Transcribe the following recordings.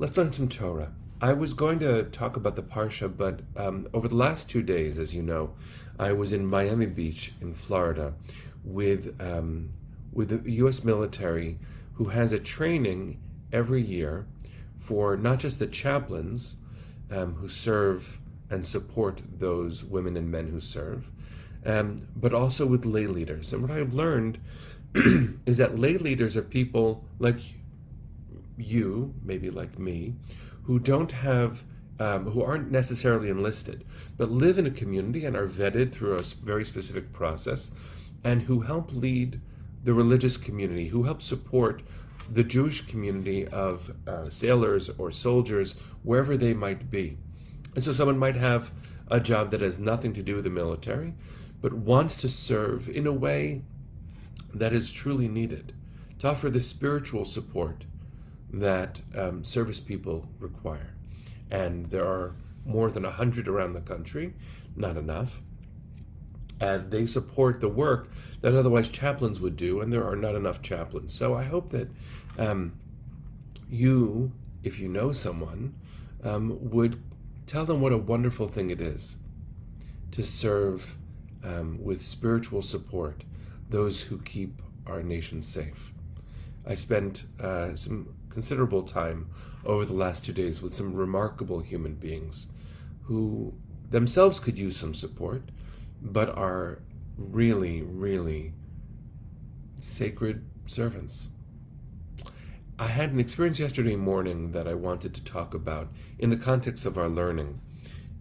Let's learn some Torah. I was going to talk about the Parsha, but over the last 2 days, as you know, I was in Miami Beach in Florida with the U.S. military, who has a training every year for not just the chaplains who serve and support those women and men who serve, but also with lay leaders. And what I've learned is that lay leaders are people like you, maybe like me, who don't have, who aren't necessarily enlisted, but live in a community and are vetted through a very specific process, and who help lead the religious community, who help support the Jewish community of sailors or soldiers, wherever they might be. And so someone might have a job that has nothing to do with the military, but wants to serve in a way that is truly needed, to offer the spiritual support that service people require. And there are more than 100 around the country, not enough. And they support the work that otherwise chaplains would do, and there are not enough chaplains. So I hope that you, if you know someone, would tell them what a wonderful thing it is to serve with spiritual support those who keep our nation safe. I spent some considerable time over the last 2 days with some remarkable human beings who themselves could use some support, but are really, really sacred servants. I had an experience yesterday morning that I wanted to talk about in the context of our learning.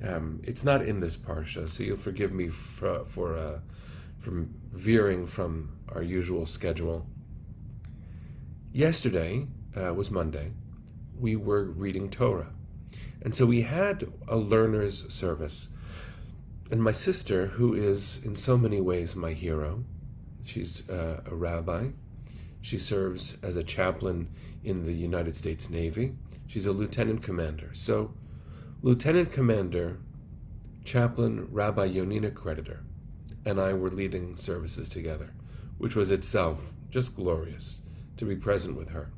It's not in this parsha, so you'll forgive me from veering from our usual schedule. Yesterday was Monday. We were reading Torah. And so we had a learner's service. And my sister, who is in so many ways my hero, she's a rabbi. She serves as a chaplain in the United States Navy. She's a lieutenant commander. So Lieutenant Commander, Chaplain Rabbi Yonina Creditor, and I were leading services together, which was itself just glorious to be present with her.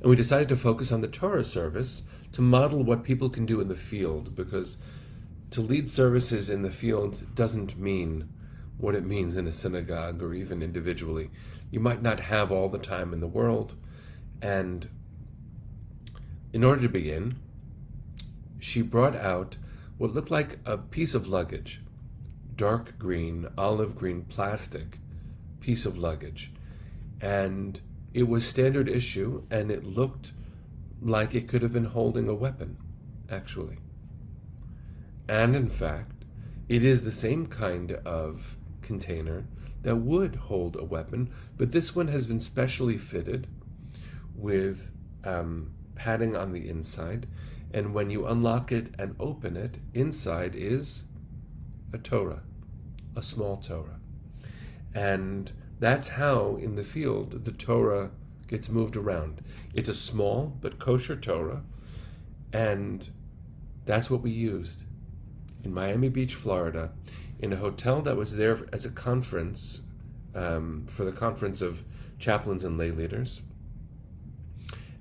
And we decided to focus on the Torah service to model what people can do in the field, because to lead services in the field doesn't mean what it means in a synagogue or even individually. You might not have all the time in the world. And in order to begin, she brought out what looked like a piece of luggage, dark green, olive green plastic piece of luggage. And it was standard issue, and it looked like it could have been holding a weapon, actually. And in fact, it is the same kind of container that would hold a weapon, but this one has been specially fitted with padding on the inside, and when you unlock it and open it, inside is a Torah, a small Torah. And that's how, in the field, the Torah gets moved around. It's a small but kosher Torah, and that's what we used in Miami Beach, Florida, in a hotel that was there as a conference, for the conference of chaplains and lay leaders.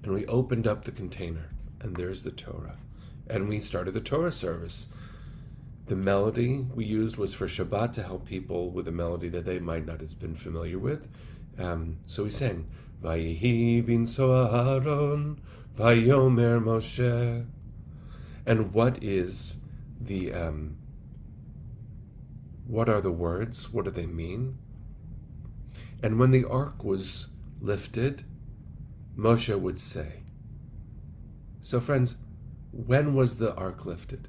And we opened up the container, and there's the Torah. And we started the Torah service. The melody we used was for Shabbat, to help people with a melody that they might not have been familiar with. So we sang, Vayihi bin Soaron, Vayomer Moshe. And what are the words? What do they mean? And when the ark was lifted, Moshe would say. So friends, when was the ark lifted?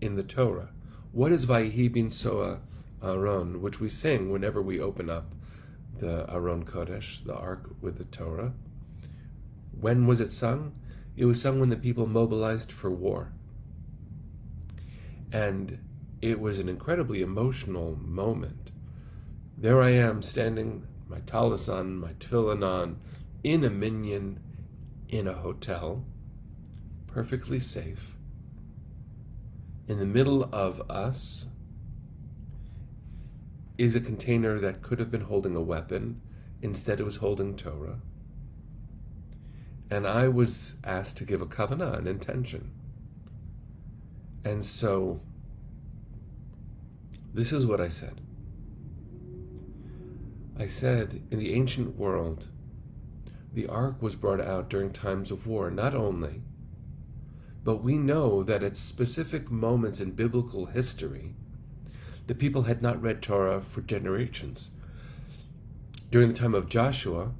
In the Torah. What is Vayihi bin Soa Aron, which we sing whenever we open up the Aron Kodesh, the ark with the Torah? When was it sung? It was sung when the people mobilized for war. And it was an incredibly emotional moment. There I am, standing, my talis on, my tefillin on, in a minyan, in a hotel, perfectly safe. In the middle of us is a container that could have been holding a weapon. Instead, it was holding Torah. And I was asked to give a kavanah, an intention. And so, this is what I said. I said, in the ancient world, the ark was brought out during times of war, not only, but we know that at specific moments in biblical history, the people had not read Torah for generations. During the time of Joshua,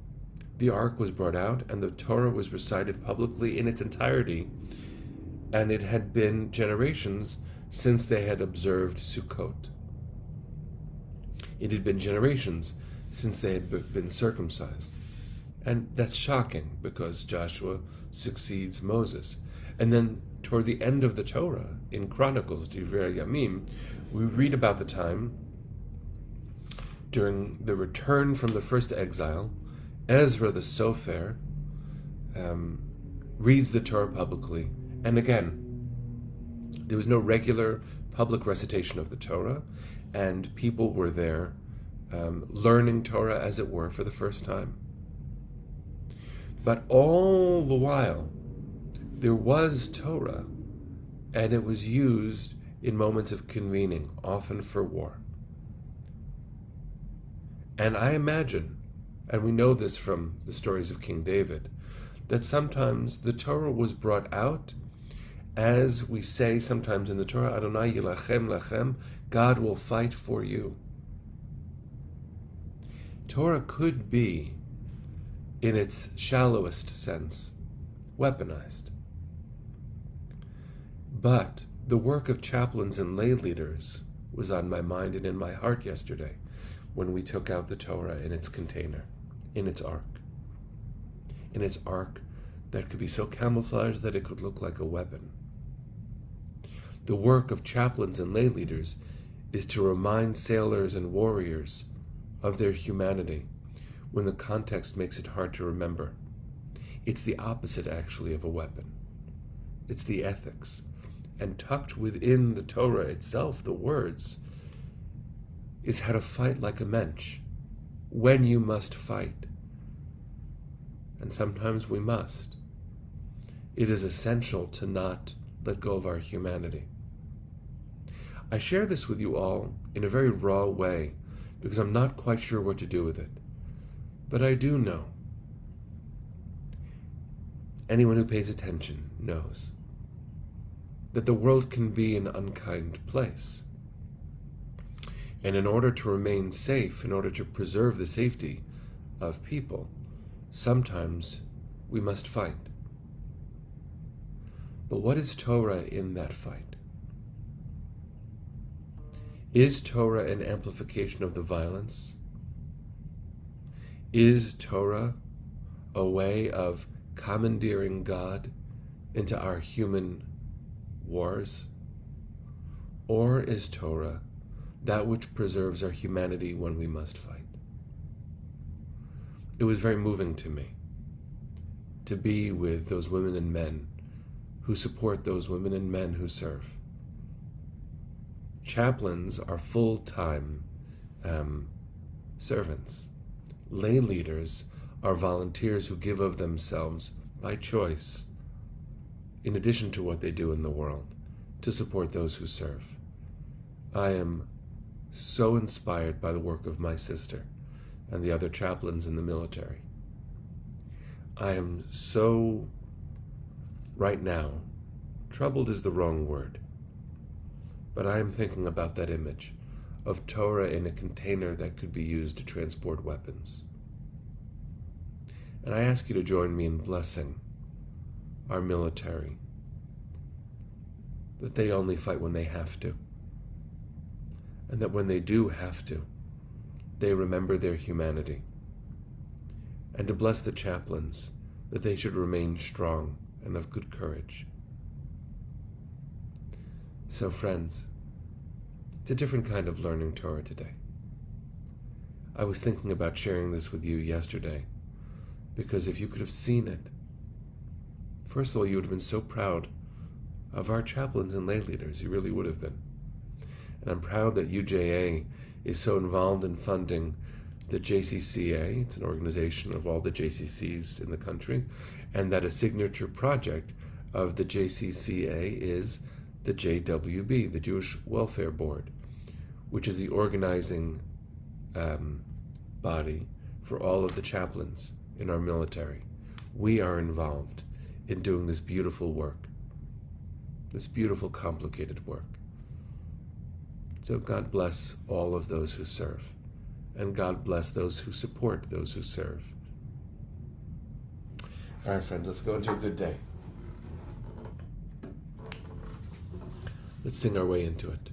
the ark was brought out and the Torah was recited publicly in its entirety, and it had been generations since they had observed Sukkot. It had been generations since they had been circumcised. And that's shocking because Joshua succeeds Moses. And then toward the end of the Torah, in Chronicles, Divrei Yamim, we read about the time during the return from the first exile. Ezra the Sofer reads the Torah publicly. And again, there was no regular public recitation of the Torah, and people were there learning Torah, as it were, for the first time. But all the while, there was Torah, and it was used in moments of convening, often for war. And I imagine, and we know this from the stories of King David, that sometimes the Torah was brought out, as we say sometimes in the Torah, Adonai yilachem lachem, God will fight for you. Torah could be, in its shallowest sense, weaponized. But the work of chaplains and lay leaders was on my mind and in my heart yesterday when we took out the Torah in its container, in its ark. In its ark that could be so camouflaged that it could look like a weapon. The work of chaplains and lay leaders is to remind sailors and warriors of their humanity when the context makes it hard to remember. It's the opposite, actually, of a weapon. It's the ethics. And tucked within the Torah itself, the words, is how to fight like a mensch, when you must fight. And sometimes we must. It is essential to not let go of our humanity. I share this with you all in a very raw way because I'm not quite sure what to do with it. But I do know. Anyone who pays attention knows that the world can be an unkind place. And in order to remain safe, in order to preserve the safety of people, sometimes we must fight. But what is Torah in that fight? Is Torah an amplification of the violence? Is Torah a way of commandeering God into our human wars? Or is Torah that which preserves our humanity when we must fight? It was very moving to me to be with those women and men who support those women and men who serve. Chaplains are full-time servants. Lay leaders are volunteers who give of themselves by choice, in addition to what they do in the world, to support those who serve. I am so inspired by the work of my sister and the other chaplains in the military. I am so, right now, troubled is the wrong word, but I am thinking about that image of Torah in a container that could be used to transport weapons. And I ask you to join me in blessing our military, that they only fight when they have to, and that when they do have to, they remember their humanity, and to bless the chaplains, that they should remain strong and of good courage. So friends, it's a different kind of learning Torah today. I was thinking about sharing this with you yesterday, because if you could have seen it, first of all, you would have been so proud of our chaplains and lay leaders. You really would have been. And I'm proud that UJA is so involved in funding the JCCA, it's an organization of all the JCCs in the country, and that a signature project of the JCCA is the JWB, the Jewish Welfare Board, which is the organizing body for all of the chaplains in our military. We are involved in doing this beautiful work, this beautiful, complicated work. So God bless all of those who serve, and God bless those who support those who serve. All right, friends, let's go into a good day. Let's sing our way into it.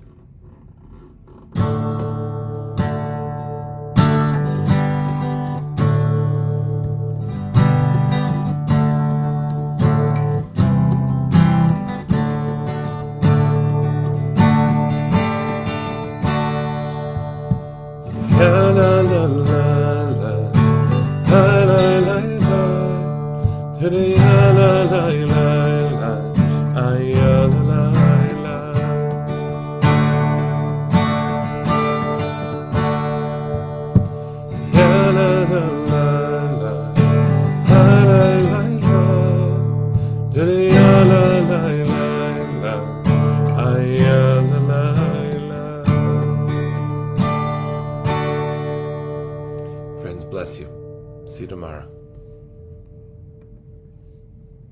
La la la la la, la la la la, today la la la la, ay la la la. La la la la, la la la, today la la la, ay la la. Friends, bless you. See you tomorrow.